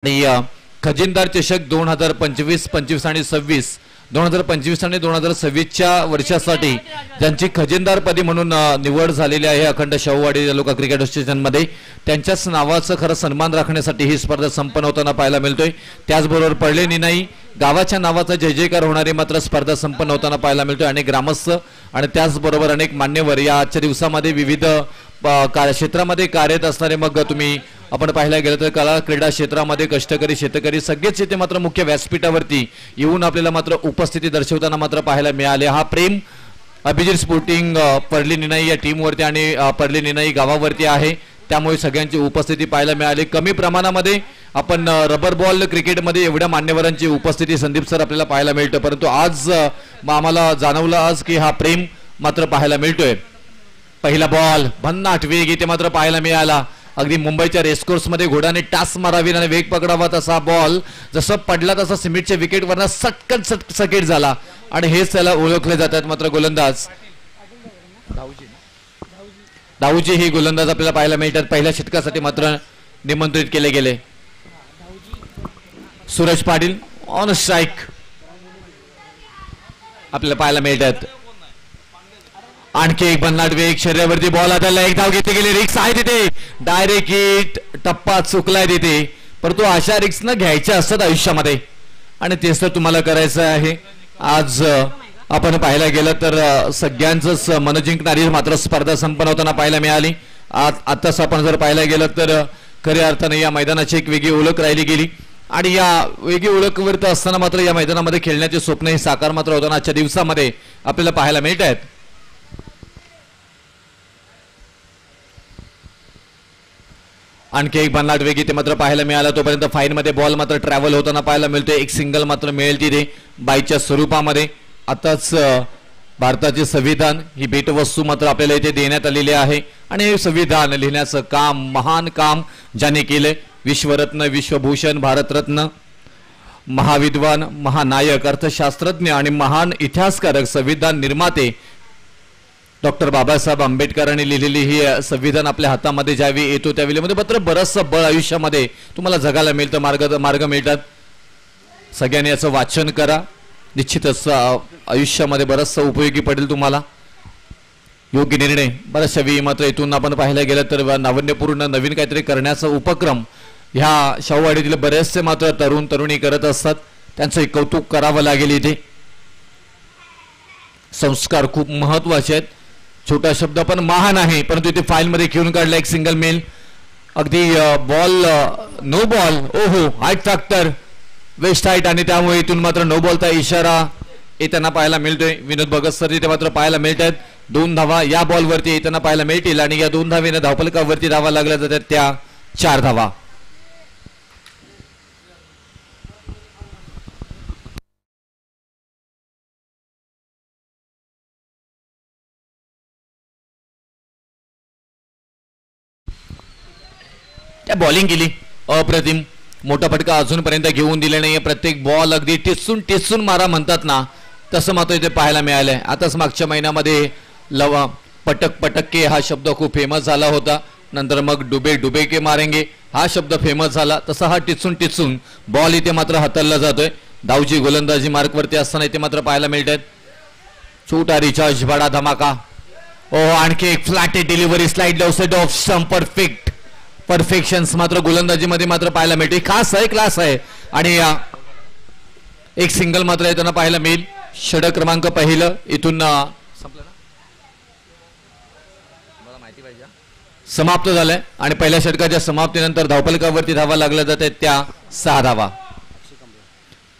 आणि खजिनदार चषक 2025 आणि 26 2025 आणि 2026च्या वर्षासाठी ज्यांची खजिनदारपदी म्हणून निवड झालेली आहे अखंड शाहूवाडी तालुका क्रिकेट असोसिएशन मध्ये त्यांच्याच नावाचा खरं सन्मान राखण्यासाठी ही स्पर्धा संपन्न होताना पाहायला मिळतोय। त्याचबरोबर पडले निनाई गावाच्या नावाचा जय जयकार होणारी मात्र स्पर्धा संपन्न होताना पाहायला मिळतोय। अनेक ग्रामस्थ आणि त्याचबरोबर अनेक मान्यवर या आजच्या दिवसामध्ये विविध क्षेत्रामध्ये कार्यरत असणारे मग तुम्ही आपण पाहायला गेलं तर कला क्रीडा क्षेत्रामध्ये कष्टकरी शेतकरी सगळेच इथे मात्र मुख्य व्यासपीठावरती येऊन आपल्याला मात्र उपस्थिती दर्शवताना मात्र पाहायला मिळाले। हा प्रेम अभिजित स्पोर्टिंग पर्ली निनाई या टीमवरती आणि पर्ली निनाई गावावरती आहे, त्यामुळे सगळ्यांची उपस्थिती पाहायला मिळाली। कमी प्रमाणामध्ये आपण रबर बॉल क्रिकेटमध्ये एवढ्या मान्यवरांची उपस्थिती संदीप सर आपल्याला पाहायला मिळतं, परंतु आज आम्हाला जाणवलं आज की हा प्रेम मात्र पाहायला मिळतोय। पहिला बॉल भन्नाट वेग इथे मात्र पाहायला मिळाला। अगदी मुंबईच्या रेसकोर्स मध्ये घोड्याने टास मारावी आणि वेग पकडावा तसा बॉल जसं पडला तसा सिमेंटच्या विकेटवरनं सटकन सकेट झाला आणि हेच त्याला ओळखले जातात। मात्र गोलंदाज दाऊजी ही गोलंदाज आपल्याला पाहायला मिळतात। पहिल्या षटकासाठी मात्र निमंत्रित केले गेले। सूरज पाटील ऑन स्ट्राइक आपल्याला पाहायला मिळतात। आणखी एक भन्नाट वेग शरीरावरती बॉल आदळला, एक धाव घेतली गेली, रिक्स आहे तिथे, डायरेक्ट हिट टप्पा चुकलाय तिथे, परंतु अशा रिक्स न घ्यायच्या असतात आयुष्यामध्ये आणि तेच तर तुम्हाला करायचं आहे। आज आपण पाहायला गेलं तर सगळ्यांचंच मन जिंकणारी मात्र स्पर्धा संपन्न होताना पाहायला मिळाली। आताच आपण जर पाहायला गेलं तर खऱ्या अर्थाने या मैदानाची एक वेगळी ओळख राहिली गेली आणि या वेगळी ओळखवरती असताना मात्र या मैदानामध्ये खेळण्याचे स्वप्न हे साकार मात्र होताना आजच्या दिवसामध्ये आपल्याला पाहायला मिळत आहेत। आणखी एक भन्नाट वेग इथे मात्र पाहायला मिळाला, तोपर्यंत फाईन मध्ये बॉल मात्र ट्रॅव्हल होताना पाहायला मिळतोय। एक सिंगल मात्र मिळेल तिथे बाईच्या स्वरूपामध्ये। आताच भारताचे संविधान ही भेटवस्तू मात्र आपल्याला इथे देण्यात आलेली आहे आणि हे संविधान लिहिण्याचं काम महान काम ज्याने केले विश्वरत्न विश्वभूषण भारतरत्न महाविद्वान महानायक अर्थशास्त्रज्ञ आणि महान इतिहासकारक संविधान निर्माते डॉक्टर बाबासाहेब आंबेडकरांनी लिहिलेली ही संविधान आपल्या हातामध्ये ज्यावेळी येतो त्यावेळी मध्ये मात्र बरंचसं बळ आयुष्यामध्ये तुम्हाला जगायला मिळतं, मार्ग मिळतात। सगळ्यांनी याचं वाचन करा, निश्चितच आयुष्यामध्ये बरंचसं उपयोगी पडेल तुम्हाला। योग्य निर्णय बऱ्याचशा वेळी मात्र इथून आपण पाहायला गेलं तर नाविन्यपूर्ण नवीन काहीतरी करण्याचा उपक्रम ह्या शाहूवाडीतील बरेचसे मात्र तरुण तरुणी करत असतात, त्यांचं एक कौतुक करावं लागेल। इथे संस्कार खूप महत्वाचे आहेत। छोटा शब्द पण महान आहे, परंतु इथे फाईल मध्ये खेळून काढला एक सिंगल मेल, अगदी बॉल नो बॉल, ओहो हाईट फॅक्टर वेस्ट हाईट आणि त्यामुळे इथून मात्र नो बॉलचा इशारा येताना पाहायला मिळतोय। विनोद भगत सर इथे मात्र पाहायला मिळत आहेत। 2 धावा या बॉलवरती येताना पाहायला मिळतील आणि या 2 धावेने धावफलकावरती धावा लागल्या जातात त्या 4 धावा। बॉलिंग केली अप्रतिम, मोठा फटका अजूनपर्यंत घेऊन दिले नाही। प्रत्येक बॉल अगदी टिचून मारा म्हणतात ना तसं मात्र इथे पाहायला मिळालंय। आताच मागच्या महिन्यामध्ये पटक के हा शब्द खूप फेमस झाला होता, नंतर मग डुबे के मारेंगे हा शब्द फेमस झाला, तसा हा टिचून बॉल इथे मात्र हाताळला जातोय। दाऊजी गोलंदाजी मार्कवरती असताना इथे मात्र पाहायला मिळतात। छोटा रिचार्ज बडा धमाका, ओ आणखी एक flat delivery slide side off stump perfections मात्र गोलंदाजीमध्ये मात्र पाहायला मिळते। खास आहे, क्लास आहे आणि एक सिंगल मात्र येताना पाहायला मिळेल। षटक क्रमांक पहिलं इथून समाप्त झालंय आणि पहिल्या षटकाच्या समाप्तीनंतर धावफलकावरती धावा लागल्या जातात त्या 6 धावा।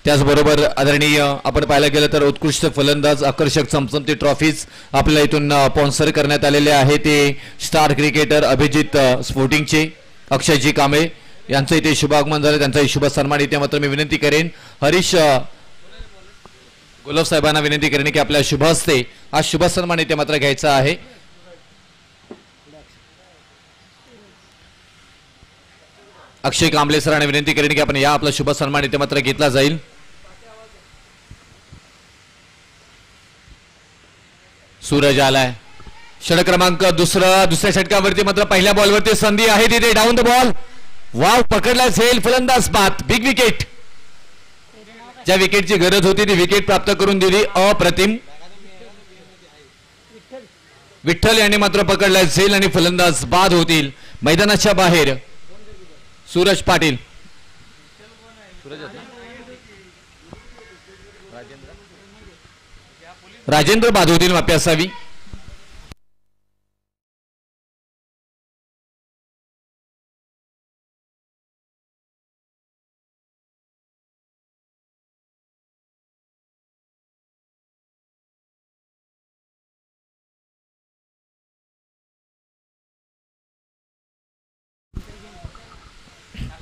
त्याचबरोबर आदरणीय आपण पाहायला गेलं तर उत्कृष्ट फलंदाज आकर्षक चमचमती ट्रॉफीज आपल्याला इथून स्पॉन्सर करण्यात आलेले आहे। ते स्टार क्रिकेटर अभिजित स्पोर्टिंगचे अक्षयजी कांबळे यांचं इथे शुभागमन झालं, त्यांचा शुभ सन्मान इथे मात्र मी विनंती करेन हरीश गुलाब साहेबांना विनंती करेन की आपल्या शुभ हस्ते हा शुभ सन्मान इथे मात्र घ्यायचा आहे। अक्षय कांबळे सरांना विनंती करेन की आपण या आपला शुभ सन्मान इथे मात्र घेतला जाईल। सूरज आलाय, षटक क्रमांक दुसऱ्या षटकावरती मात्र पहिल्या बॉलवरती संधी आहे तिथे डाऊन द बॉल वाव पकडला झेल फलंदाज बाद. Big wicket. ज्या विकेटची गरज होती ती विकेट प्राप्त करून दिली. अप्रतिम. विठ्ठल यांनी मात्र पकडला झेल आणि फलंदाज बाद होतील. मैदानाच्या बाहेर सूरज पाटील. राजेंद्र बाद होतील. माफी असावी.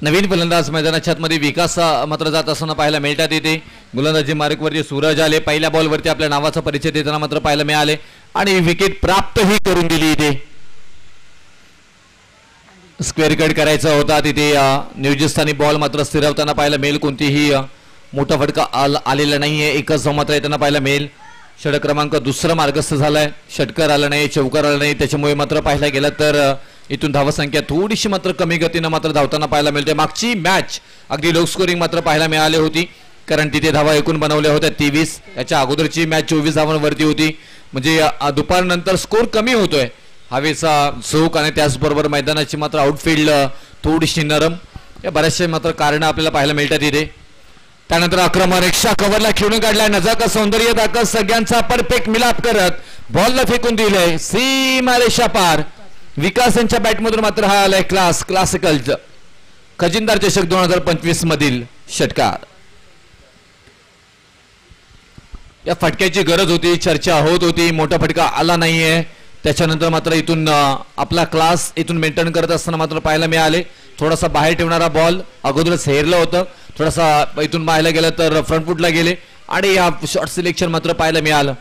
नवीन फलंदाज मैदानाच्या आतमध्ये विकास मात्र जात असताना पाहायला मिळतात. इथे गोलंदाजी मार्गवरती सूरज आले. पहिल्या बॉलवरती आपल्या नावाचा परिचय देताना मात्र पाहायला मिळाले आणि विकेट प्राप्तही करून दिली. इथे स्क्वेअर कट करायचा होता. तिथे नियोजित स्थानी बॉल मात्र स्थिरवताना पाहायला मिळेल. कोणतीही मोठा फटका आलेला नाहीये. एकच धाव मात्र येताना पाहायला मिळेल. षटक क्रमांक दुसरा मार्गस्थ झालाय. षटकार आला नाही, चौकार आला नाही. त्याच्यामुळे मात्र पाहायला गेला तर इथून धावसंख्या थोडीशी मात्र कमी गतीनं मात्र धावताना पाहायला मिळते. मागची मॅच अगदी लो स्कोरिंग मात्र पाहायला मिळाली होती, कारण तिथे धावा एकूण बनवल्या होत्या 23. याच्या अगोदरची मॅच 24 धावांवरती होती. म्हणजे दुपारनंतर स्कोर कमी होतोय. हवेचा झोक आणि त्याचबरोबर मैदानाची मात्र आउटफील्ड थोडीशी नरम, या बऱ्याचशा मात्र कारण आपल्याला पाहायला मिळतात इथे. त्यानंतर आक्रमण रिक्षा कव्हरला खेळून काढलाय. नजाकत, सौंदर्य, ताकद सगळ्यांचा परफेक्ट मिलाप करत बॉलला फेकून दिलंय सीमारेषा पार. विकास यांच्या बॅटमधून मात्र हा आलाय क्लासिकल खजिनदार चषक 2025 मधील षटकार. या फटक्याची गरज होती, चर्चा होत होती, मोठा फटका आला नाहीये. त्याच्यानंतर मात्र इथून आपला क्लास इथून मेंटेन करत असताना मात्र पाहायला मिळाले. थोडासा बाहेर ठेवणारा बॉल अगोदरच हेरलं होतं. थोडासा इथून पाहायला गेलं तर फ्रंट फुटला गेले आणि या शॉर्ट सिलेक्शन मात्र पाहायला मिळालं.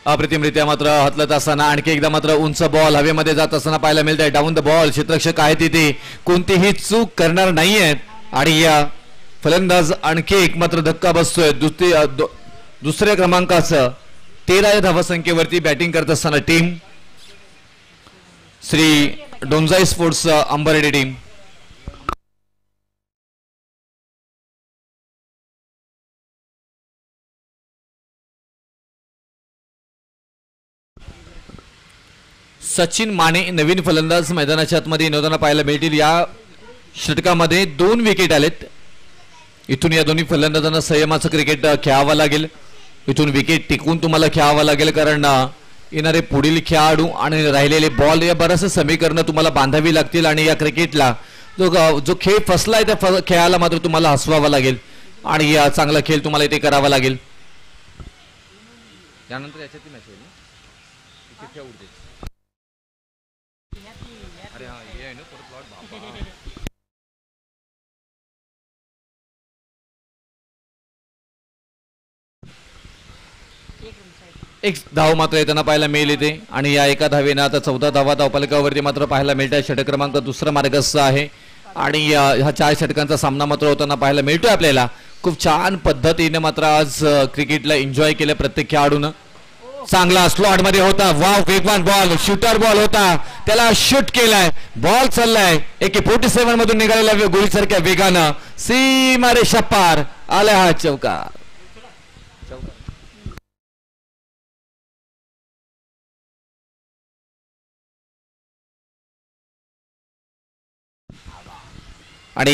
अप्रतिमरित्या मात्र हतलत असताना आणखी एकदा मात्र उंच बॉल हवेमध्ये जात असताना पाहायला मिळत आहे. डाऊन द बॉल क्षेत्ररक्षक आहे तिथे कोणतीही चूक करणार नाहीयेत आणि या फलंदाज आणखी एक मात्र धक्का बसतोय. दुसऱ्या क्रमांकाचं 13 धावसंख्येवरती बॅटिंग करत असताना team Shri Donjai sports Ambarde team. Sachin Mane नवीन फलंदाज मैदानाच्या आतमध्ये नव्हताना पाहायला मिळतील. या षटकामध्ये 2 विकेट आलेत. इथून या दोन्ही फलंदाजांना संयमाचं क्रिकेट खेळावं लागेल. इथून विकेट टिकून तुम्हाला खेळावं लागेल, कारण येणारे पुढील खेळाडू आणि राहिलेले बॉल या बरंचसं समीकरणं तुम्हाला बांधावी लागतील आणि या क्रिकेटला जो खेळ फसलाय त्या खेळाला मात्र तुम्हाला हसवावा लागेल आणि या चांगला खेळ तुम्हाला इथे करावा लागेल. त्यानंतर याच्यात मॅच होईल ना. अरे हा ये आहे ना परत प्लॉट. एक धाव मात्र येताना पाहायला मिळेल इथे आणि या एका धावेनं आता 14 धावा धावफलकावरती मात्र पाहायला मिळत आहे. षटक क्रमांक दुसरा मार्गस्थ आहे आणि हा 4 षटकांचा सामना मात्र होताना पाहायला मिळतोय आपल्याला. खूप छान पद्धतीने मात्र आज क्रिकेटला एन्जॉय केलं प्रत्येक खेळाडूनं. चांगला स्लॉट मध्ये होता. वाव, वेगवान बॉल, शूटर बॉल होता, त्याला शूट केलाय. बॉल चाललाय AK-47 मधून निघालेल्या गोळीसारख्या वेगानं सीमारेषा पार आला हा चौकार. आणि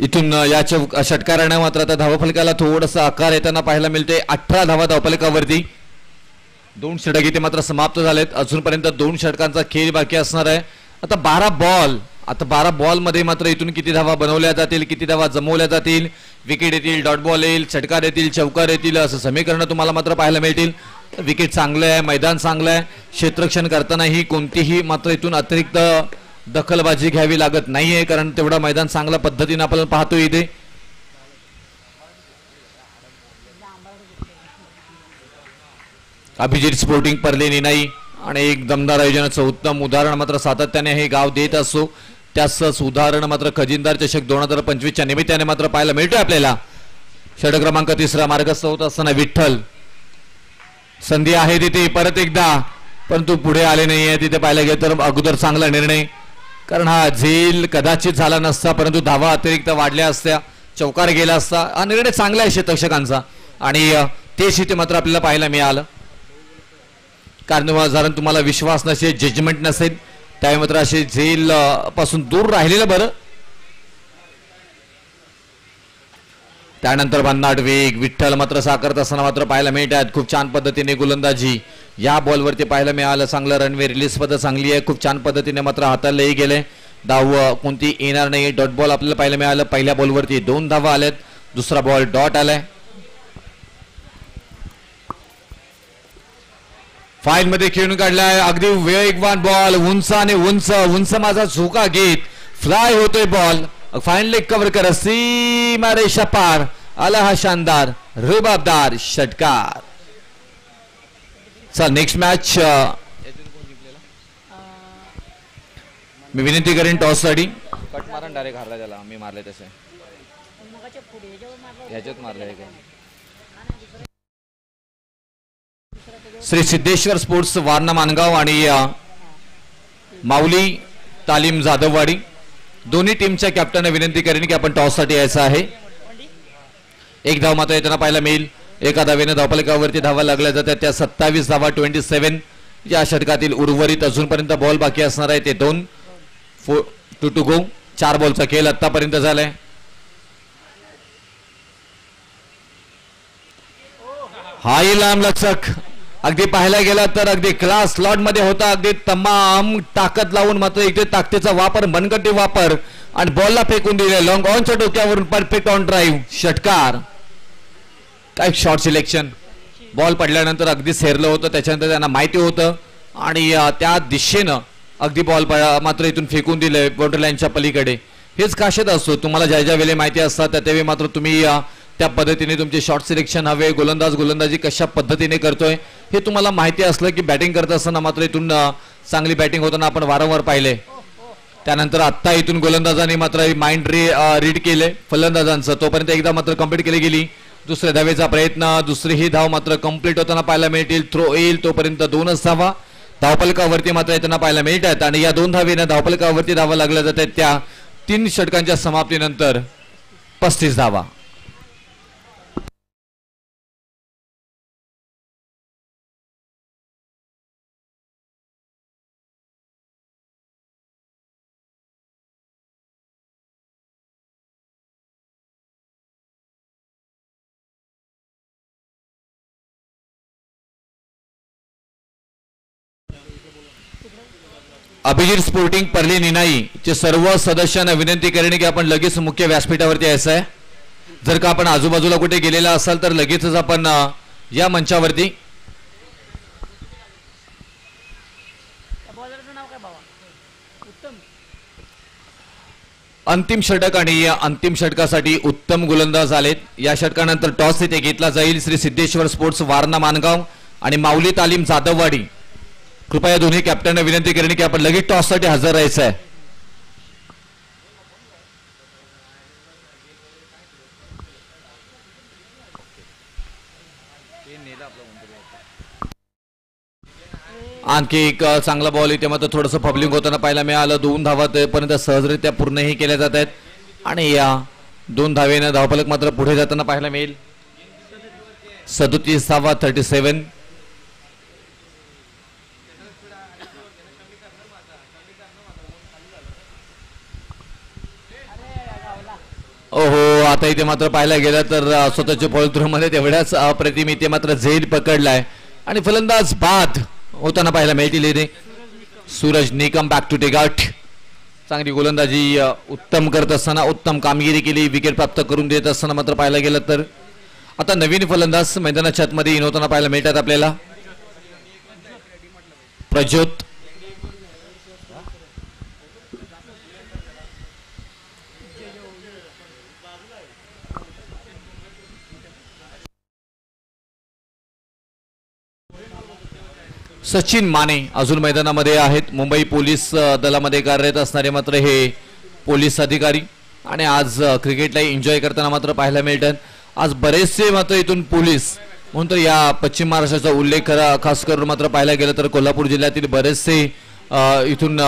इथून या षटकाराने मात्र आता धावफलकाला थोडासा आकार येताना पाहायला मिळते. 18 धावा धावफलकावरती. 2 षटक इथे मात्र समाप्त झालेत. अजूनपर्यंत 2 षटकांचा खेळ बाकी असणार आहे. आता 12 बॉल मध्ये मात्र इथून किती धावा बनवल्या जातील, किती धावा जमवल्या जातील, विकेट येतील, डॉट बॉल येईल, षटकार येतील, चौकार येतील, असं समीकरण तुम्हाला मात्र पाहायला मिळतील. विकेट चांगलं आहे, मैदान चांगलं आहे. क्षेत्ररक्षण करतानाही कोणतीही मात्र इथून अतिरिक्त दखलबाजी घ्यावी लागत नाहीये, कारण तेवढा मैदान चांगल्या पद्धतीने आपण पाहतोय इथे. अभिजित स्पोर्टिंग परलेनी नाही आणि एक दमदार आयोजनाचं उत्तम उदाहरण मात्र सातत्याने हे गाव देत असो. त्याच उदाहरण मात्र खजिनदार चषक 2025 च्या निमित्ताने मात्र पाहायला मिळतोय आपल्याला. षटक क्रमांक 3 मार्गस्थ होत असताना विठ्ठल. संधी आहे तिथे परत एकदा परंतु पुढे आले नाहीये. तिथे पाहायला गेलं तर अगोदर चांगला निर्णय, कारण हा झेल कदाचित झाला नसता, परंतु धावा अतिरिक्त वाढल्या असत्या, चौकार गेला असता. हा निर्णय चांगला आहे क्षेत्ररक्षकांचा आणि तेच इथे मात्र आपल्याला पाहायला मिळालं. कारण तुम्हाला विश्वास नसेल, जजमेंट नसेल, त्यावेळी मात्र असे झेल पासून दूर राहिलेलं बरं. त्यानंतर भन्नाट वेग विठ्ठल मात्र साकारत असताना मात्र पाहायला मिळतात. खूप छान पद्धतीने गोलंदाजी या बॉलवरती पाहायला मिळालं. चांगलं रनवे रिलीज पद्धत चांगली आहे. खूप छान पद्धतीने मात्र हातालाही गेले. धाव कोणती येणार नाही. डॉट बॉल आपल्याला पाहायला मिळालं. पहिल्या बॉलवरती 2 धावा आल्यात, दुसरा बॉल डॉट आलाय. फाईल मध्ये खेळून काढलाय. अगदी वेगवान बॉल, उंच आणि उंच उंच माझा झोका घेत फ्लाय होतोय बॉल. फायनली कव्हर कर सीमा रेषा पार आला हा शानदार रुबाबदार षटकार. चल नेक्स्ट मॅच मी विनंती करेन टॉस साठी. कट मारा डायरेक्ट हारला त्याला. मी मारले तसे ह्याच्यात मारले. श्री सिद्धेश्वर स्पोर्ट्स वारणा मानगाव आणि माऊली तालीम जाधववाडी दोन्ही टीमच्या कॅप्टनने विनंती करेन की आपण टॉस साठी यायचं आहे. एक धाव मात्र येताना पाहायला मिळेल. एका धावेने धावफलकावरती धावा लागल्या जातात. त्या 27 धावा 27 या षटकातील उर्वरित अजूनपर्यंत बॉल बाकी असणार आहे ते 2 टू गो. 4 बॉलचा खेळ आतापर्यंत झालाय. हाही लांब लक्षक अगदी पाहायला गेला तर अगदी क्लास स्लॉट मध्ये होता. अगदी तमाम ताकद लावून मात्र इथे ताकदीचा वापर, मनगटी वापर आणि बॉलला फेकून दिले. लॉंग ऑनच्या डोक्यावरून परफेक्ट ऑन ड्राईव्ह षटकार. काय शॉर्ट सिलेक्शन. बॉल पडल्यानंतर अगदी सेरलं होतं. त्याच्यानंतर त्यांना माहिती होतं आणि त्या दिशेनं अगदी बॉल मात्र इथून फेकून दिले बॉर्डर लाईनच्या पलीकडे. हेच खासियत असतो. तुम्हाला ज्या ज्या वेळेला माहिती असतात त्या त्यावेळी मात्र तुम्ही त्या पद्धतीने तुमचे शॉर्ट सिलेक्शन हवे. गोलंदाजी कशा पद्धतीने करतोय हे तुम्हाला माहिती असलं की बॅटिंग करत असताना मात्र इथून चांगली बॅटिंग होताना आपण वारंवार पाहिले. त्यानंतर आत्ता इथून गोलंदाजांनी मात्र माइंड रीड केले फलंदाजांचं. तोपर्यंत एकदा मात्र कंप्लीट केली गेली. दुसऱ्या धावेचा प्रयत्न, दुसरी ही धाव मात्र कंप्लीट होताना पाहायला मिळतील. थ्रो येईल तोपर्यंत 2च धावा धावफलकावरती मात्र येताना पाहायला मिळतात आणि या 2 धावेनं धावफलकावरती धावा लागल्या जातात. त्या 3 षटकांच्या समाप्तीनंतर 35 धावा. अभिजित स्पोर्टिंग परली निनाई चे सर्व सदस्यांना विनंती करणे की आपण लगेच मुख्य व्यासपीठावरती यायचं आहे. जर का आपण आजूबाजूला कुठे गेलेला असाल तर लगेचच आपण या मंचावरती. अंतिम षटक आणि या अंतिम षटकासाठी उत्तम गोलंदाज आलेत. या षटकानंतर टॉस इथे घेतला जाईल. श्री सिद्धेश्वर स्पोर्ट्स वारणा मानगाव आणि माऊली तालीम जाधववाडी कृपया दोन्ही कॅप्टनने विनंती करणे की आपण लगेच टॉस साठी हजर राहायचं आहे. आणखी एक चांगला बॉल इथे मात्र थोडंसं फबलिंग होताना पाहायला मिळालं. 2 धावा पर्यंत सहजरित्या पूर्णही केल्या जात आहेत आणि या 2 धावेनं धावफलक मात्र पुढे जाताना पाहायला मिळेल. 37 धावा 37. ओहो, आता इथे मात्र पाहायला गेलं तर स्वतःच्या फॉलो मध्ये तेवढ्याच अप्रतिम इथे मात्र झेल पकडलाय आणि फलंदाज बाद होताना पाहायला मिळतील. इथे Suraj Nikam back to take out. चांगली गोलंदाजी उत्तम करत असताना उत्तम कामगिरी केली. विकेट प्राप्त करून देत असताना मात्र पाहायला गेलं तर आता नवीन फलंदाज मैदानाच्या आतमध्ये इन होताना पाहायला मिळतात आपल्याला. प्रज्योत सचिन माने अजून मैदानामध्ये आहेत. मुंबई पोलीस दलामध्ये कार्यरत असणारे मात्र हे पोलीस अधिकारी आणि आज क्रिकेटला एन्जॉय करताना मात्र पाहायला मिळतात. आज बरेचसे मात्र इथून पोलीस म्हणून तर या पश्चिम महाराष्ट्राचा उल्लेख खास करून मात्र पाहायला गेलं तर कोल्हापूर जिल्ह्यातील बरेचसे इथून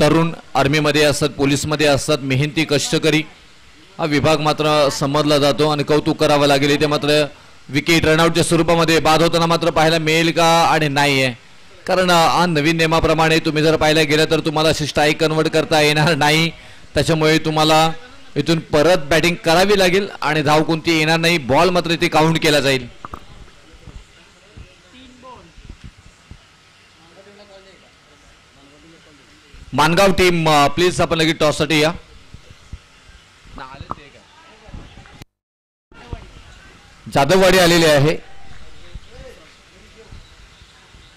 तरुण आर्मीमध्ये असतात, पोलीसमध्ये असतात, मेहनती कष्टकरी हा विभाग मात्र समजला जातो आणि कौतुक करावं लागेल. इथे मात्र विकेट रनआउटच्या स्वरूपामध्ये बाद होताना मात्र पाहायला मिळेल का आणि नाही आहे, कारण नवीन नियमाप्रमाणे तुम्ही जर पाहायला गेलं तर तुम्हाला अशी स्ट्राईक कन्वर्ट करता येणार नाही. त्याच्यामुळे तुम्हाला इथून परत बॅटिंग करावी लागेल आणि धाव कोणती येणार नाही. बॉल मात्र इथे काउंट केला जाईल. मानगाव टीम प्लीज आपण लगेच टॉससाठी या. जाधववाडी आलेले आहे.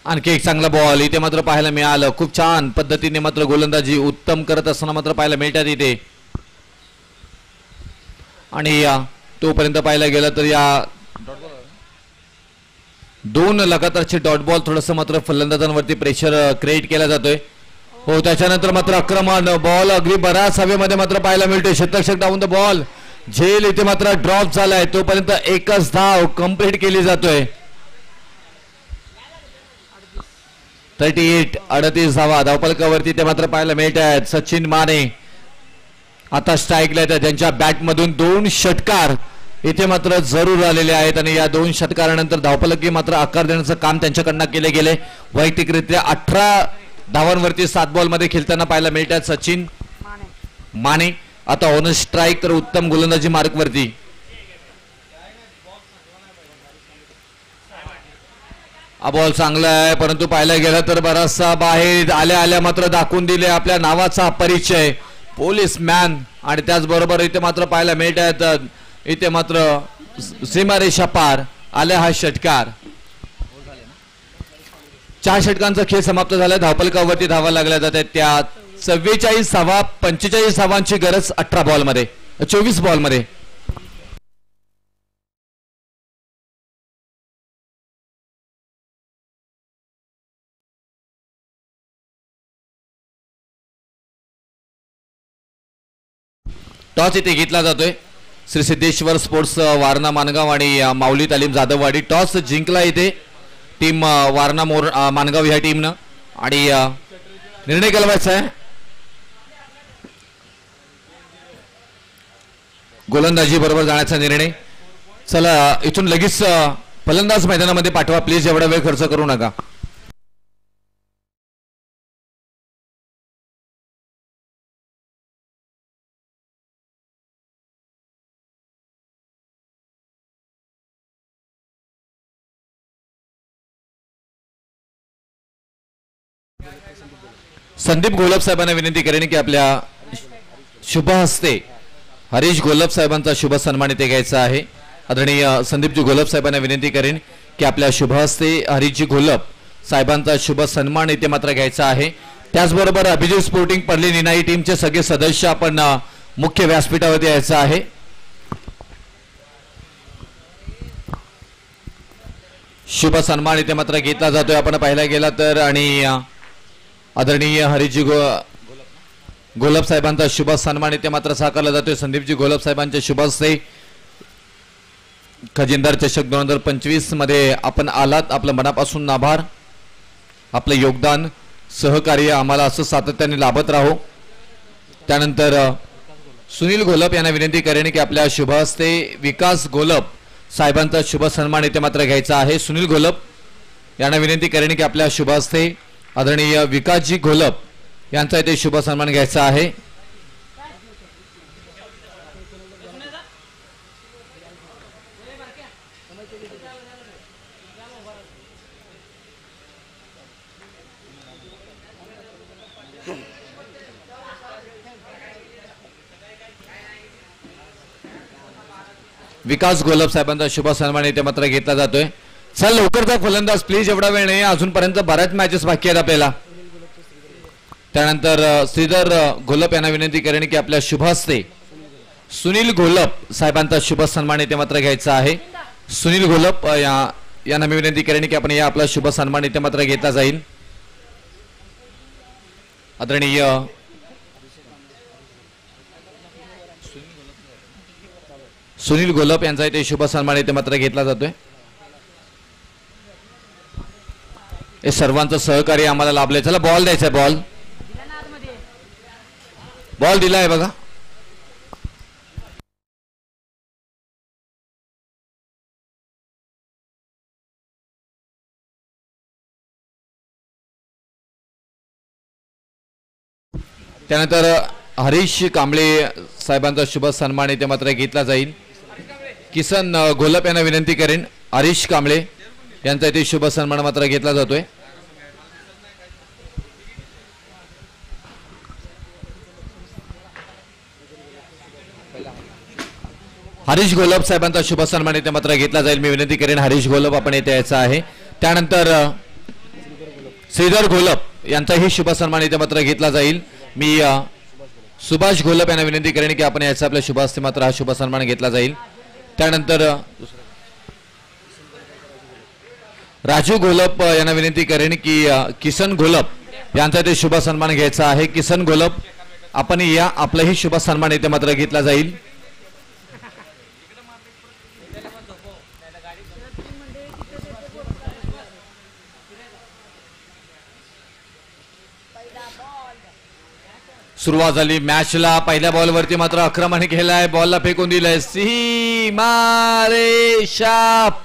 आणखी एक चांगला बॉल इथे मात्र पाहायला मिळालं. खूप छान पद्धतीने मात्र गोलंदाजी उत्तम करत असताना मात्र पाहायला मिळतात इथे. आणि तोपर्यंत पाहायला गेलं तर या 2 लगातारचे डॉट बॉल थोडंसं मात्र फलंदाजांवरती प्रेशर क्रिएट केला जातोय. हो, त्याच्यानंतर मात्र आक्रमण बॉल अगदी बऱ्याच हवेमध्ये मात्र पाहायला मिळतोय. शतक डाऊन द बॉल. झेल इथे मात्र ड्रॉप झालाय. तोपर्यंत एकच धाव कंप्लीट केली जातोय. 38 धावा धावफलकावरती ते मात्र पाहायला मिळत आहेत. सचिन माने आता स्ट्राईकला येतात. त्यांच्या बॅटमधून 2 षटकार इथे मात्र जरूर आलेले आहेत आणि या 2 षटकारानंतर धावफलकी मात्र आकार देण्याचं काम त्यांच्याकडनं केले गेले. वैयक्तिकरित्या 18 धावांवरती 7 बॉलमध्ये खेळताना पाहायला मिळतात सचिन माने. आता ऑन स्ट्राईक तर उत्तम गोलंदाजी मार्कवरती. हा बॉल चांगला आहे, परंतु पाहायला गेलं तर बराचसा बाहेर आल्या मात्र दाखवून दिले आपल्या नावाचा परिचय पोलीस मॅन. आणि त्याचबरोबर इथे मात्र पाहायला मिळत आहेत इथे मात्र सीमारेषा पार आल्या हा षटकार. 4 षटकांचा खेळ समाप्त झाला. धावफलकावरती धावा लागल्या जातात. त्या 44 धावा 45 धावांची गरज 18 बॉलमध्ये 24 बॉलमध्ये. टॉस इथे घेतला जातोय. श्री सिद्धेश्वर स्पोर्ट्स वारणा मानगाव आणि माऊली तालीम जाधववाडी. टॉस जिंकला इथे टीम वारणा मानगाव ह्या टीमनं आणि निर्णय केला आहे गोलंदाजी बरोबर जाण्याचा निर्णय. चला इथून लगेच फलंदाज मैदानामध्ये पाठवा प्लीज. एवढा वेळ खर्च करू नका. संदीप घोलप साहेबांना विनंती करेन की आपल्या शुभ हस्ते हरीश घोलप साहेबांचा शुभ सन्मान इथे घ्यायचा आहे. आदरणीय संदीपजी घोलप साहेबांना विनंती करेन की आपल्या शुभ हस्ते हरीशजी घोलप साहेबांचा शुभ सन्मान इथे मात्र घ्यायचा आहे. त्याचबरोबर अभिजित स्पोर्टिंग पडली निनाई टीमचे सगळे सदस्य आपण मुख्य व्यासपीठावरती यायचं आहे. शुभ सन्मान इथे मात्र घेतला जातोय आपण पाहायला गेला तर. आणि आदरणीय हरीशजी घोलप साहेबांचा शुभ सन्मान इथे मात्र साकारला जातोय. संदीपजी घोलप साहेबांच्या शुभ हस्ते खजिनदार चषक 2025 मध्ये आपण आलात. आपलं मनापासून आभार. आपलं योगदान सहकार्य आम्हाला असं सातत्याने लाभत राहो. त्यानंतर सुनील घोलप यांना विनंती करेन की आपल्या शुभ हस्ते विकास घोलप साहेबांचा शुभ सन्मान इथे मात्र घ्यायचा आहे. सुनील घोलप यांना विनंती करेन की आपल्या शुभ हस्ते आदरणीय विकासजी घोलप यांचा इथे शुभ सन्मान घ्यायचा आहे. विकास घोलप साहेबांचा शुभ सन्मान इथे मात्र घेतला जातोय. चल लवकरचा फलंदाज प्लीज. एवढा वेळ नाही. अजूनपर्यंत बऱ्याच मॅचेस बाकी आहेत आपल्याला. त्यानंतर श्रीधर घोलप यांना विनंती करेन की आपल्या शुभ हस्ते सुनील घोलप साहेबांचा शुभ सन्मान इथे मात्र घ्यायचा आहे. सुनील घोलप यांना मी विनंती करेन की आपण या आपला शुभ सन्मान इथे मात्र घेतला जाईल. आदरणीय सुनील घोलप यांचा इथे शुभ सन्मान इथे मात्र घेतला जातोय. हे सर्वांचं सहकार्य आम्हाला लाभलंय. चला बॉल द्यायचा आहे. बॉल दिलाय बघा. त्यानंतर हरीश कांबळे साहेबांचा शुभ सन्मान इथे मात्र घेतला जाईल. किसन घोलप यांना विनंती करेन. हरीश कांबळे यांचा इथे शुभ सन्मान मात्र घेतला जातोय. हरीश घोलप साहेबांचा शुभ सन्मान इथे मात्र घेतला जाईल. मी विनंती करेन हरीश घोलप आपण इथे यायचं आहे. त्यानंतर श्रीधर घोलप यांचाही शुभ सन्मान इथे मात्र घेतला जाईल. मी सुभाष घोलप यांना विनंती करेन की आपण याचा आपल्या शुभ हस्ते मात्र हा शुभ सन्मान घेतला जाईल. त्यानंतर राजू घोलप यांना विनंती करेन की किसन घोलप यांचा ते शुभ सन्मान घ्यायचा आहे. किसन घोलप आपण या आपलाही शुभ सन्मान इथे मात्र घेतला जाईल. सुरुवात झाली मॅचला. पहिल्या बॉलवरती मात्र आक्रमण केलंय. बॉलला फेकून दिलंय सीमारेषा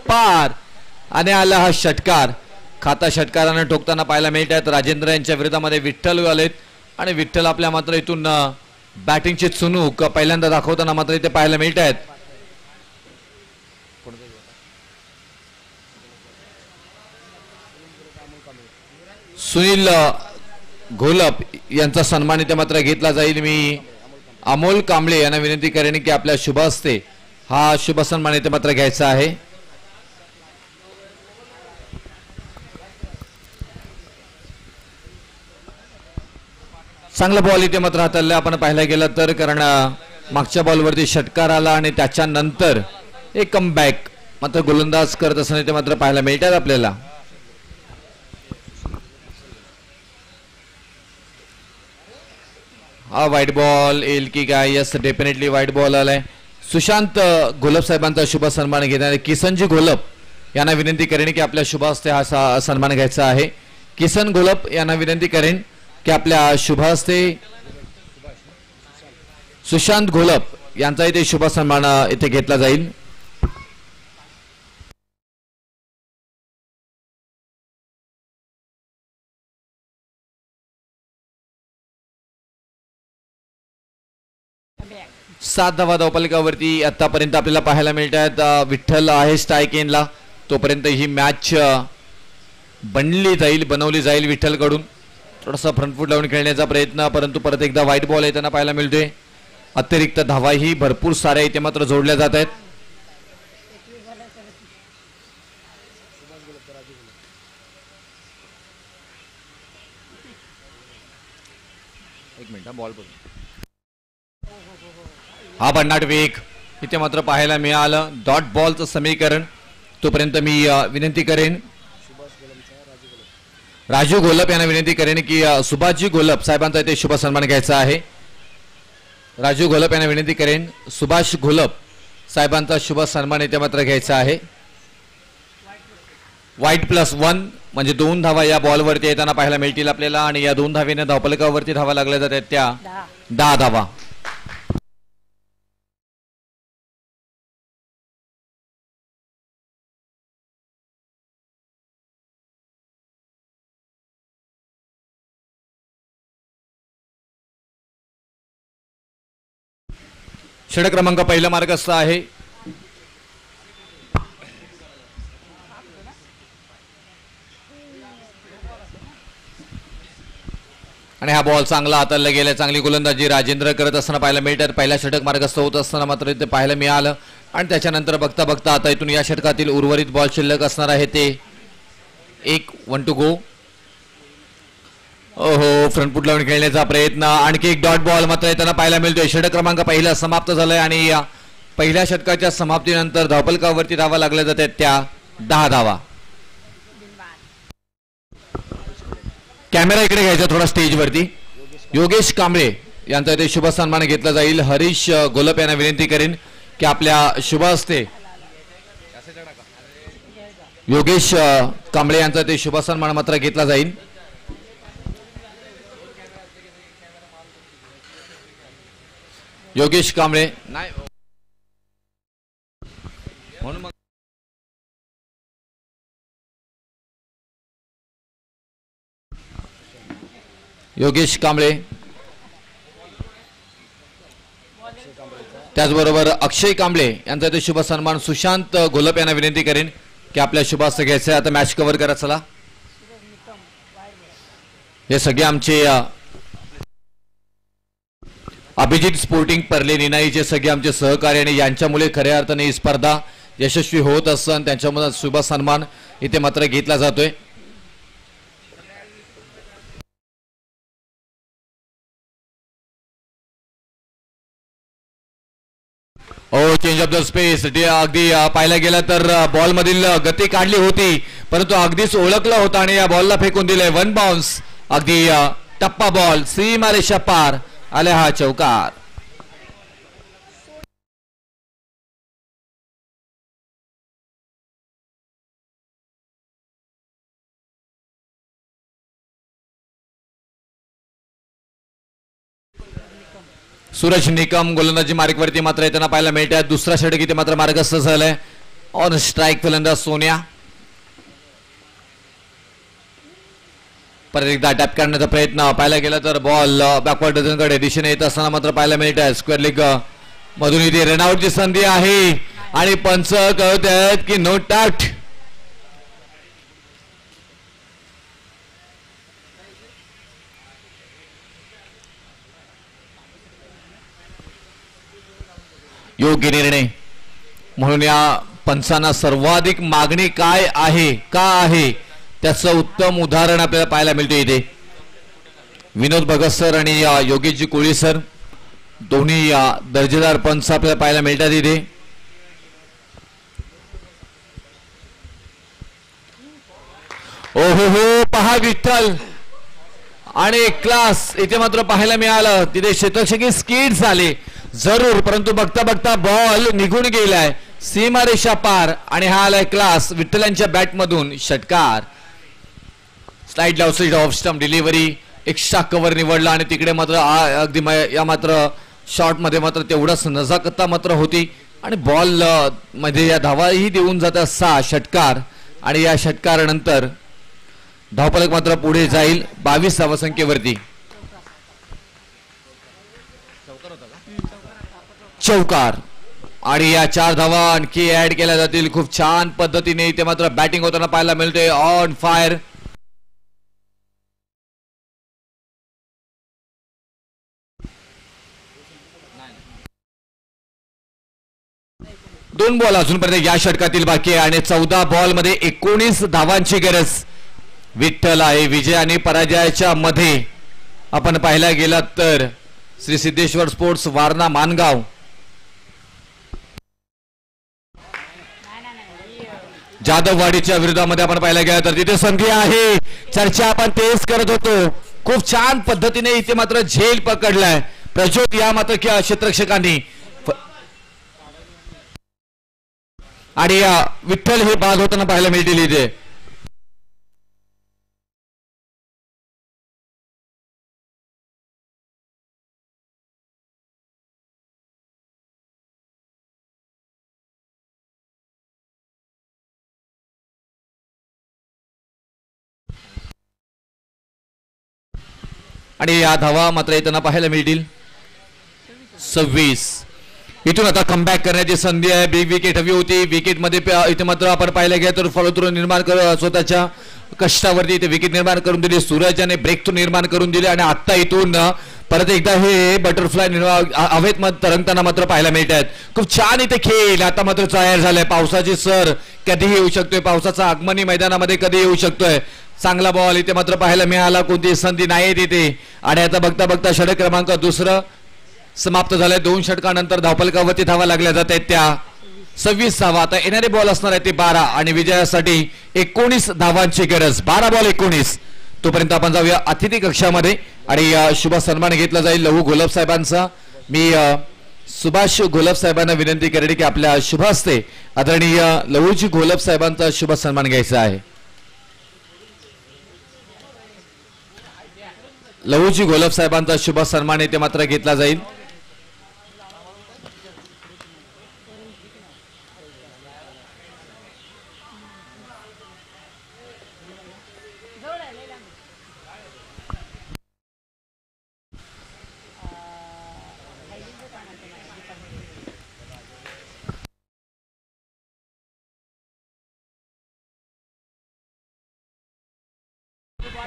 पार आणि आला हा षटकार. खाता षटकाराने ठोकताना पाहायला मिळत आहेत. राजेंद्र यांच्या विरोधामध्ये विठ्ठल आलेत आणि विठ्ठल आपल्या मात्र इथून बॅटिंगची चुणूक पहिल्यांदा दाखवताना मात्र इथे पाहायला मिळत आहेत. सुनील घोलप यांचा सन्मान इथे मात्र घेतला जाईल. मी अमोल कांबळे यांना विनंती करेन की आपल्या शुभ हस्ते हा शुभ सन्मान इथे मात्र घ्यायचा आहे. चांगला बॉल इथे मात्र हाताळला आपण पाहायला गेलं तर, कारण मागच्या बॉलवरती षटकार आला आणि त्याच्यानंतर एक कमबॅक मात्र गोलंदाज करत असताना इथे मात्र पाहायला मिळतात आपल्याला. हा व्हाईट बॉल येईल की काय? यस, डेफिनेटली व्हाईट बॉल आलाय. सुशांत घोलप साहेबांचा शुभ सन्मान घेणारे किसनजी घोलप यांना विनंती करेन की आपल्या शुभ हस्ते हा सन्मान घ्यायचा आहे. किसन घोलप यांना विनंती करेन की आपल्या शुभ हस्ते सुशांत घोलप यांचा इथे शुभ सन्मान इथे घेतला जाईल. सात धावा धावफलकावरती आतापर्यंत आपल्याला पाहायला मिळत आहेत. विठ्ठल आहे स्ट्रायकेनला. तोपर्यंत ही मॅच बनवली जाईल विठ्ठल कडून. थोडासा फ्रंटफूट लावून खेळण्याचा प्रयत्न, परंतु परत एकदा व्हाईट बॉल येताना पाहायला मिळतोय. अतिरिक्त धावाही भरपूर साऱ्या इथे मात्र जोडल्या जात आहेत. एक मिनिट, बॉल हा भन्नाट वेग इथे मात्र पाहायला मिळालं. डॉट बॉलचं समीकरण. तोपर्यंत मी विनंती करेन राजू घोलप यांना विनंती करेन की सुभाषजी घोलप साहेबांचा इथे शुभ सन्मान घ्यायचा आहे. राजू घोलप यांना विनंती करेन सुभाष घोलप साहेबांचा शुभ सन्मान इथे मात्र घ्यायचा आहे. व्हाईट +1 म्हणजे 2 धावा या बॉलवरती येताना पाहायला मिळतील आपल्याला आणि या 2 धावेने धावफलकावरती धावा लागल्या जातात त्या 10 धावा. षटक क्रमांक पहिला मार्गस्थ आहे. आणि हा बॉल चांगला हाताळला गेला. चांगली गोलंदाजी राजेंद्र करत असताना पाहायला मिळतात. पहिला षटक मार्गस्थ होत असताना मात्र इथे पाहायला मिळालं आणि त्याच्यानंतर बघता बघता आता इथून या षटकातील उर्वरित बॉल शिल्लक असणार आहे ते 1 टू गो. ओहो, फ्रंटफूट लावून खेळण्याचा प्रयत्न. आणखी एक डॉट बॉल मात्र येताना पाहायला मिळतोय. षटक क्रमांक पहिला समाप्त झालाय आणि पहिल्या षटकाच्या समाप्तीनंतर धावफलकावरती धावा लागल्या जातात त्या 10 धावा. कॅमेरा इकडे घ्यायचा थोडा स्टेजवरती. योगेश कांबळे यांचा इथे शुभ सन्मान घेतला जाईल. हरीश घोलप यांना विनंती करेन की आपल्या शुभ हस्ते योगेश कांबळे यांचा ते शुभ सन्मान मात्र घेतला जाईल. योगेश कांबळे नाही म्हणून मग योगेश कांबळे त्याचबरोबर अक्षय कांबळे यांचा ते शुभ सन्मान सुशांत घोलप यांना विनंती करेन की आपल्या शुभास घ्यायचे. आता मॅच कव्हर करा. चला हे सगळे आमचे अभिजित स्पोर्टिंग परले निनाईचे सगळे आमचे सहकारी आणि यांच्यामुळे खऱ्या अर्थाने ही स्पर्धा यशस्वी होत असताना त्यांच्यामुळे शुभ सन्मान इथे मात्र घेतला जातोय. चेंज ऑफ द स्पेस अगदी पाहायला गेला तर बॉल मधील गती काढली होती परंतु अगदीच ओळखला होता आणि या बॉलला फेकून दिले. वन बाउन्स अगदी टप्पा बॉल सीमारेषा पार आले हा चौकार. सूरज निकम गोलंदाजी मार्गवरती मात्र येताना पाहायला मिळते. दुसरा षटक इथे मात्र मार्गस्थ झालाय. ऑन स्ट्राईक फलंदाज सोन्या परत एकदा टॅप करण्याचा प्रयत्न पाहायला गेला तर बॉल बॅकवर्ड डझनकडे दिशेने येत असताना मात्र पाहायला मिळत आहे. स्क्वेअर लेग मधून इथे रनआउटची संधी आहे आणि पंच कळत आहेत की नो टाट. योग्य निर्णय म्हणून या पंचांना सर्वाधिक मागणी काय आहे का आहे त्याचं उत्तम उदाहरण आपल्याला पाहायला मिळते इथे. विनोद भगत सर आणि योगेशजी कोळी सर दोन्ही दर्जेदार पंच आपल्याला पाहायला मिळतात इथे. ओहो हो पहा विठ्ठल आणि क्लास इथे मात्र पाहायला मिळालं. तिथे शतकशकी स्किड झाले जरूर परंतु बघता बघता बॉल निघून गेलाय सीमारेषा पार आणि हा आलाय क्लास. विठ्ठलांच्या बॅट मधून षटकार. Slide lout off stump delivery extra cover निवडला आणि तिकडे मात्र अगदी या मात्र शॉट मध्ये मात्र तेवढाच नजाकता मात्र होती आणि बॉल मध्ये या धावाही देऊन जातात 6 षटकार आणि या षटकारानंतर धावफलक मात्र पुढे जाईल 22 धावसंख्येवरती. चौकार आणि या 4 धावा आणखी ऍड केल्या जातील. खूप छान पद्धतीने इथे मात्र बॅटिंग होताना पाहायला मिळते. On fire. दोन बॉल अजूनपर्यंत या षटकातील बाकी आहे आणि 14 बॉल मध्ये 19 धावांची गरज. विठ्ठल आहे विजय आणि पराजयाच्या मध्ये आपण पाहायला गेलात तर श्री सिद्धेश्वर स्पोर्ट्स वारणा मानगाव जाधववाडीच्या विरोधामध्ये आपण पाहायला गेला तर तिथे संधी आहे. चर्चा आपण तेच करत होतो. खूप छान पद्धतीने इथे मात्र झेल पकडलाय प्रज्योत या मात्र क्षेत्ररक्षकांनी आणि विठ्ठल हे बाद होताना पाहायला मिळतील इथे. आणि या धावा मात्र येताना पाहायला मिळतील 26. इथून आता कमबॅक करण्याची संधी आहे. बिग विकेट हवी होती. विकेट मध्ये इथे मात्र आपण पाहायला गेलं तर फॉलो थ्रू निर्माण स्वतःच्या कष्टावरती इथे विकेट निर्माण करून दिली. सूरज याने ब्रेक थ्रू निर्माण करून दिले आणि आता इथून परत एकदा हे बटरफ्लाय हवेत तरंगताना मात्र पाहायला मिळत आहेत. खूप छान इथे खेळ आता मात्र तयार झालाय. पावसाची सर कधी येऊ शकतोय. पावसाचा आगमनी मैदानामध्ये कधी येऊ शकतोय. चांगला बॉल इथे मात्र पाहायला मिळाला. कोणती संधी नाही तिथे आणि आता बघता बघता षटक क्रमांक 2 समाप्त झालाय. 2 षटकानंतर धावफलकावरती धावा लागल्या जात आहेत त्या 26 धावा. आता येणारे बॉल असणार आहे ते 12 आणि विजयासाठी 19 धावांची गरज. 12 बॉल 19. तोपर्यंत आपण जाऊया अतिथी कक्षामध्ये आणि शुभ सन्मान घेतला जाईल लहू घोलप साहेबांचा. मी सुभाष घोलप साहेबांना विनंती करणे की आपल्या शुभ हस्ते आदरणीय लवूजी घोलप साहेबांचा शुभ सन्मान घ्यायचा आहे. लवूजी घोलप साहेबांचा शुभ सन्मान येथे मात्र घेतला जाईल.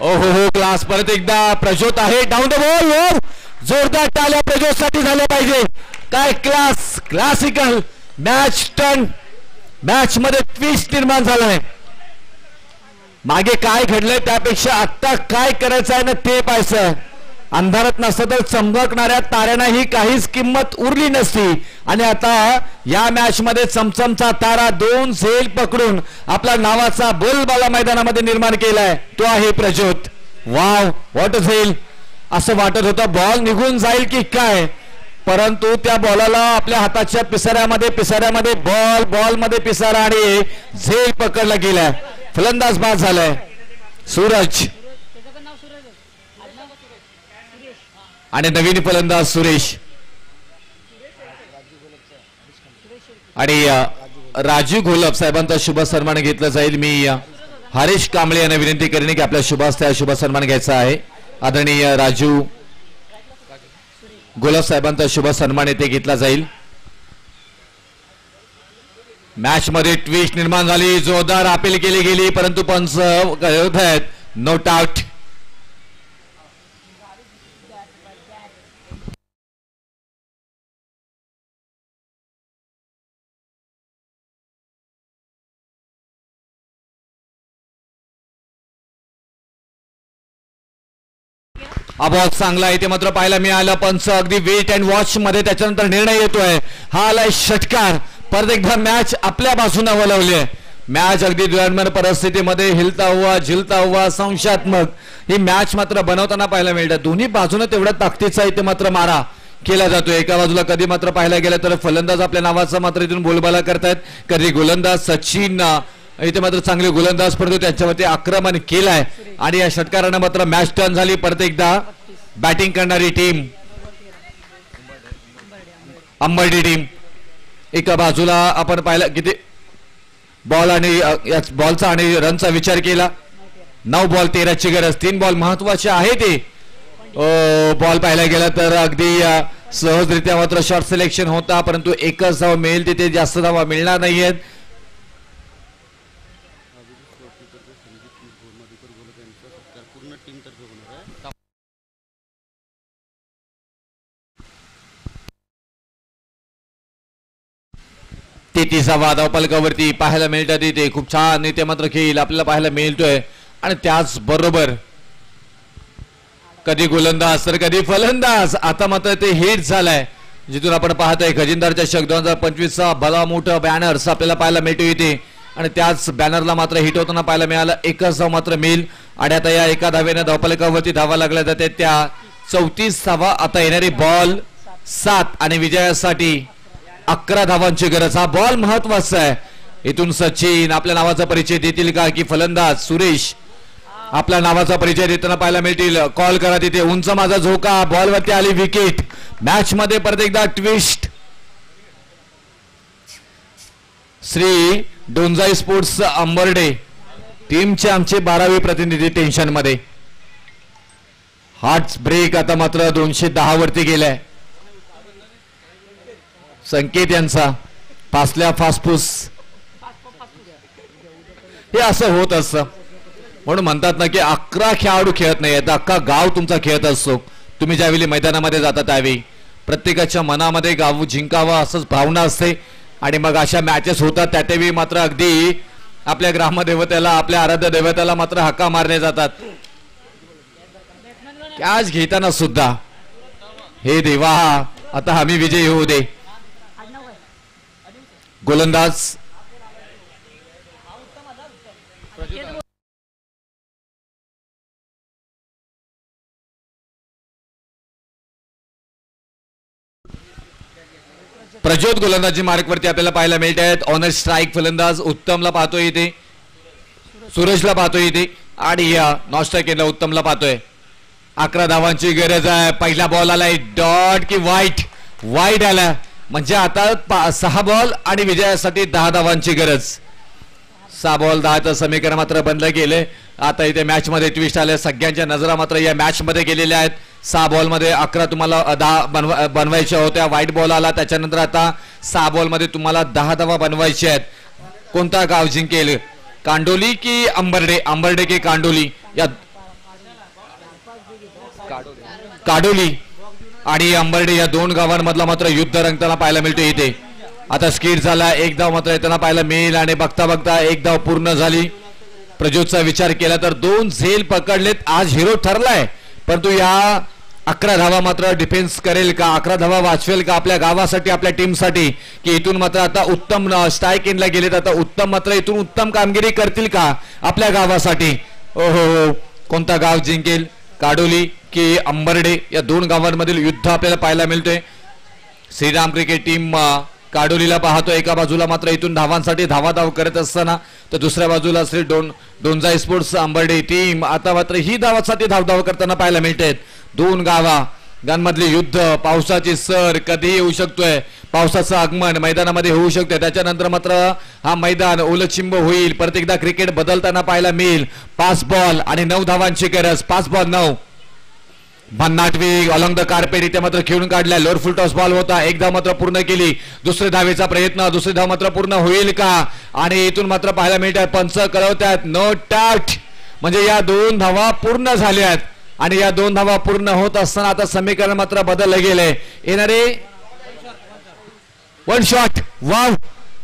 ओहो क्लास परत एकदा प्रज्योत आहे डाऊन द बॉल वर जोरदार टाळ्या प्रज्योत साठी झाल्या पाहिजे. काय क्लासिकल मॅच टर्न मॅच मध्ये ट्विस्ट निर्माण झालाय. मागे काय घडलंय त्यापेक्षा आता काय करायचं आहे ना ते पाहायचं. अंधारात नसतं तर चमकणाऱ्या ताऱ्यांना ही काहीच किंमत उरली नसती आणि आता या मॅच मध्ये चमचमचा तारा 2 झेल पकडून आपला नावाचा बोलबाला मैदानामध्ये निर्माण केलाय तो आहे प्रज्योत. वाव व्हॉट अ झेल. असं वाटत होतं बॉल निघून जाईल की काय, परंतु त्या बॉलाला आपल्या हाताच्या पिसाऱ्यामध्ये बॉल मध्ये पिसारा आणि झेल पकडला गेलाय. फलंदाज बाद झालाय सूरज आणि नवीन फलंदाज सुरेश आणि राजू घोलप साहेबांचा शुभ सन्मान घेतला जाईल. मी हरीश कांबळे यांना विनंती करेन की आपल्या शुभ हस्ते शुभ सन्मान घ्यायचा आहे. आदरणीय राजू घोलप साहेबांचा शुभ सन्मान येथे घेतला जाईल. मॅच मध्ये ट्विस्ट निर्माण झाली, जोरदार अपील केली गेली परंतु पंच करत आहेत नोट आउट. बॉल चांगला आहे ते मात्र पाहायला मिळालं. पंच अगदी वेट अँड वॉच मध्ये त्याच्यानंतर निर्णय येतोय. हा आलाय षटकार. परत एकदा मॅच आपल्या बाजूने वळवली. मॅच अगदी द्वंद्व परिस्थितीमध्ये हिलता हुआ झिलता हुआ संशयात्मक ही मॅच मात्र बनवताना पाहायला मिळतात. दोन्ही बाजूने तेवढ्या ताकदीचा इथे मात्र मारा केला जातो. एका बाजूला कधी मात्र पाहायला गेलं तर फलंदाज आपल्या नावाचा मात्र इथून बोलबाला करतायत, कधी गोलंदाज सचिन इथे मात्र चांगले गोलंदाज परंतु त्यांच्यावरती आक्रमण केलाय आणि या षटकारानं मात्र मॅच टर्न झाली. परत एकदा बॅटिंग करणारी टीम अंबर्डी टीम. एका बाजूला आपण पाहिलं किती बॉल आणि बॉलचा आणि रनचा विचार केला. 9 बॉल 13ची गरज. 3 बॉल महत्वाचे आहे ते. बॉल पाहायला गेला तर अगदी सहजरित्या मात्र शॉर्ट सिलेक्शन होता परंतु एकच धाव मिळेल तिथे जास्त धावा मिळणार नाहीयेत. तेहतीसावा धावफलकावरती पाहायला मिळतात इथे खूप छान इथे मात्र खेळ आपल्याला पाहायला मिळतोय आणि त्याच बरोबर कधी गोलंदाज तर कधी फलंदाज. आता मात्र ते हिट झालाय जिथून आपण पाहतोय खजिनदार चषक 2025 चा भला मोठा बॅनर्स आपल्याला पाहायला मिळतो इथे आणि त्याच बॅनरला मात्र हिट होताना पाहायला मिळालं. एकच धाव मात्र मिळेल आणि आता या एका धावेने धावफलकावरती धावा लागल्या जाते त्या 34 धावा. आता येणारी बॉल 7 आणि विजयासाठी 11 धावांची गरज. हा बॉल महत्वाचा आहे. इथून सचिन आपल्या नावाचा परिचय देतील का की फलंदाज सुरेश आपल्या नावाचा परिचय देताना पाहायला मिळतील. कॉल करा तिथे. उंच माझा झोका बॉलवरती आली विकेट. मॅच मध्ये परत एकदा ट्विस्ट. श्री डोंजाई स्पोर्ट्स अंबर्डे टीमचे आमचे 12वे प्रतिनिधी टेन्शन मध्ये. हार्ट ब्रेक आता मात्र 210 वरती गेलाय. संकेत यांचा फासल्या फासफूस हे असं होत असतं म्हणून म्हणतात ना की 11 खेळाडू खेळत नाही तर अख्खा गाव तुमचा खेळत असतो. तुम्ही ज्यावेळी मैदानामध्ये जाता त्यावेळी प्रत्येकाच्या मनामध्ये गाव जिंकावा असंच भावना असते आणि मग अशा मॅचेस होतात. त्यावेळी मात्र अगदी आपल्या ग्रामदेवतेला आपल्या आराध्य देवतेला मात्र हाका मारले जातात. कॅच घेताना सुद्धा हे देवा आता आम्ही विजयी होऊ दे. गोलंदाज प्रज्योत गोलंदाजी मार्कवरती आपल्याला पाहायला मिळत आहेत. ऑनर स्ट्राईक फलंदाज उत्तमला पाहतोय इथे, सूरजला पाहतोय इथे आणि या नॉन स्ट्राईक उत्तमला पाहतोय. 11 धावांची गरज आहे. पहिला बॉल आलाय डॉट की वाईट आला म्हणजे आता 6 बॉल आणि विजयासाठी 10 धावांची गरज. 6 बॉल 10चं समीकरण मात्र बनलं गेले. आता इथे मॅच मध्ये ट्विस्ट आले. सगळ्यांच्या नजरा मात्र या मॅच मध्ये गेलेल्या आहेत. 6 बॉल मध्ये 11 तुम्हाला 10 बनवायच्या होत्या. वाईट बॉल आला त्याच्यानंतर आता 6 बॉल मध्ये तुम्हाला 10 धावा बनवायच्या आहेत. कोणता गाव जिंकेल, कांडोली की अंबर्डे की कांडोली? या काडोली आणि अंबर्डे या 2 गावांमधला मात्र युद्ध रंगताना पाहायला मिळते इथे. आता स्किट झाला. 1 धाव मात्र येताना पाहायला मिळेल आणि बघता बघता 1 धाव पूर्ण झाली. प्रज्योतचा विचार केला तर 2 झेल पकडलेत. आज हिरो ठरलाय परंतु या 11 धावा मात्र डिफेन्स करेल का, 11 धावा वाचवेल का आपल्या गावासाठी, आपल्या टीमसाठी, की इथून मात्र आता उत्तम स्ट्राईक इनला गेलेत. आता उत्तम मात्र इथून उत्तम कामगिरी करतील का आपल्या गावासाठी? ओहो, कोणता गाव जिंकेल, काडोली की अंबर्डे? या 2 गावांमधील युद्ध आपल्याला पाहायला मिळतोय. श्रीराम क्रिकेट टीम काडोलीला पाहतो. एका बाजूला मात्र इथून धावांसाठी धावाधाव करत असताना तर दुसऱ्या बाजूला श्री डोंजा स्पोर्ट्स अंबर्डे टीम आता मात्र ही धावासाठी धावधाव करताना पाहायला मिळते. 2 गावांमधले युद्ध, पावसाची सर कधी येऊ शकतोय, पावसाचं आगमन मैदानामध्ये होऊ शकते. त्याच्यानंतर मात्र हा मैदान ओलचिंब होईल. परत एकदा क्रिकेट बदलताना पाहायला मिळेल. 5 बॉल आणि 9 धावांची गरज. 5 बॉल 9. भन्नाटवी अलॉंग द कार्पेट इथे मात्र खेळून काढल्या. लोअर फुल टॉस बॉल होता. 1 धाव मात्र पूर्ण केली. दुसऱ्या धावेचा प्रयत्न, दुसरी धाव मात्र पूर्ण होईल का? आणि इथून मात्र पाहायला मिळतात पंच कळवतात नो टाट, म्हणजे या 2 धावा पूर्ण झाल्यात आणि या 2 धावा पूर्ण होत असताना आता समीकरण मात्र बदललं गेलंय. येणारे 1 शॉट. वाव,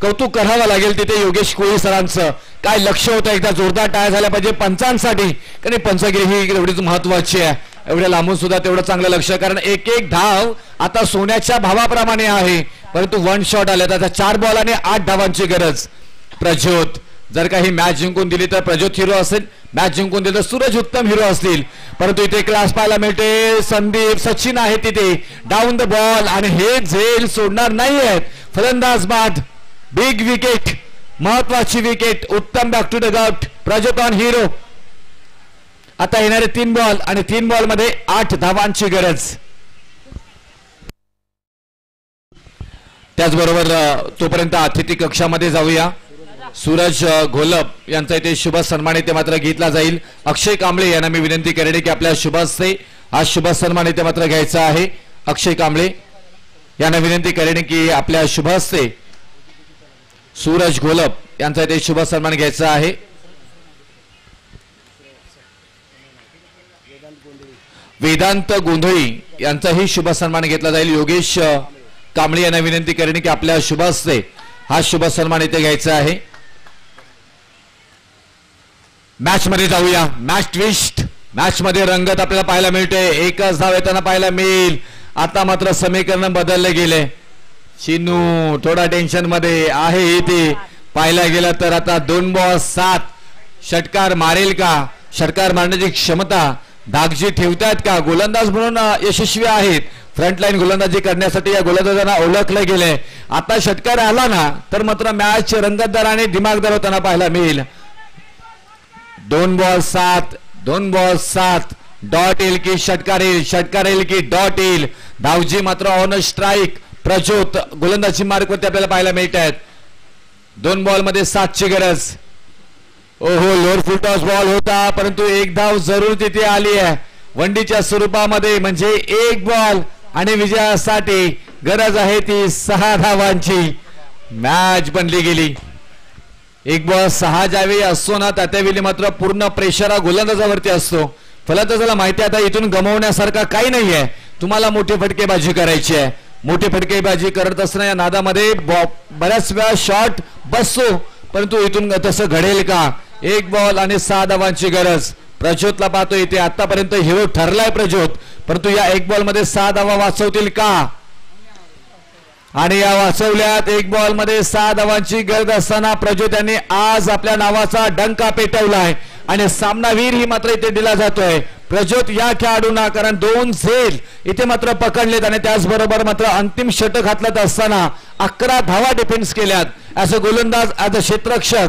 कौतुक करावं लागेल तिथे योगेश कोळी सरांचं. काय लक्ष होतं, एकदा जोरदार टाळ्या झाल्या पाहिजे पंचांसाठी, कारण पंचगिरी ही एवढीच महत्वाची आहे. एवढ्या लांबून सुद्धा तेवढं चांगलं लक्ष, कारण एक धाव आता सोन्याच्या भावाप्रमाणे आहे. परंतु 1 शॉट आले. आता 4 बॉल आणि 8 धावांची गरज. प्रज्योत जर काही मॅच जिंकून दिली तर प्रज्योत हिरो असेल, मॅच जिंकून दिली तर सूरज उत्तम हिरो असतील. परंतु इथे क्लास पाहायला मिळते. संदीप सचिन आहे तिथे डाऊन द बॉल आणि हे झेल सोडणार नाही आहेत. फलंदाज बाद. बिग विकेट, महत्वाची विकेट. उत्तम back to the hut. Prajyot on hero. आता येणारे 3 बॉल आणि 3 बॉल मध्ये 8 धावांची गरज. त्याचबरोबर तोपर्यंत अतिथी कक्षामध्ये जाऊया. सूरज घोलप यांचा इथे शुभ सन्मान इथे मात्र घेतला जाईल. अक्षय कांबळे यांना मी विनंती करेन की आपल्या शुभ हस्ते हा शुभ सन्मान इथे मात्र घ्यायचा आहे. अक्षय कांबळे यांना विनंती करेन की आपल्या शुभ हस्ते सूरज घोलप यांचा इथे शुभ सन्मान घ्यायचा आहे. वेदांत गोंधळी यांचाही शुभ सन्मान घेतला जाईल. योगेश कांबळे यांना विनंती करेन की आपल्या शुभ हस्ते हा शुभ सन्मान इथे घ्यायचा आहे. मॅच मध्ये जाऊया. Match twist. मॅच मध्ये रंगत आपल्याला पाहायला मिळते. 1च धाव येताना पाहायला मिळेल. आता मात्र समीकरण बदलले गेले. चिनू थोडा टेन्शन मध्ये आहे इथे पाहायला गेलं तर. आता 2 बॉल 7. षटकार मारेल का? षटकार मारण्याची क्षमता दागजी ठेवतात का? गोलंदाज म्हणून यशस्वी आहेत. फ्रंटलाईन गोलंदाजी करण्यासाठी या गोलंदाजांना ओळखले गेले. आता षटकार आला ना तर मात्र मॅच रंगतदार आणि दिमागदार होताना पाहायला मिळेल. 2 बॉल 7. 2 बॉल 7. डॉट येईल की षटकार येईल? षटकार येईल की डॉट येईल? धावजी मात्र ऑन स्ट्राईक. प्रज्योत गोलंदाजी मार्कवरती आपल्याला पाहायला मिळत आहेत. 2 बॉल मध्ये 7ची गरज. ओहो, लोअर फुल टॉस बॉल होता परंतु 1 धाव जरूर तिथे आली आहे वनडीच्या स्वरूपामध्ये. म्हणजे 1 बॉल आणि विजयासाठी गरज आहे ती 6 धावांची. मॅच बनली गेली. 1 बॉल 6 ज्यावेळी असतो ना त्यावेळी मात्र पूर्ण प्रेशर हा गोलंदाजावरती असतो. फलंदाजाला माहिती आहे आता इथून गमवण्यासारखा काही नाहीये. तुम्हाला मोठी फटकेबाजी करायची आहे. मोठी फटकेबाजी करत असताना या नादामध्ये बऱ्याच वेळा शॉट बसतो परंतु इथून तसं घडेल का? 1 बॉल आणि 6 धावांची गरज. प्रज्योतला पाहतो इथे आतापर्यंत हिरो ठरलाय प्रज्योत, परंतु या 1 बॉल मध्ये 6 धावा वाचवतील का? आणि या वाचवल्यात 1 बॉल मध्ये 6 धावांची गरज असताना प्रज्योत यांनी आज आपल्या नावाचा डंका पेटवलाय आणि सामनावीर ही मात्र इथे दिला जातोय. प्रज्योत या खेळाडूंना, कारण 2 झेल इथे मात्र पकडलेत आणि त्याचबरोबर मात्र अंतिम षटक हातलात असताना 11 धावा डिफेन्स केल्यात ऍज अ गोलंदाज, ऍज अ क्षेत्ररक्षक.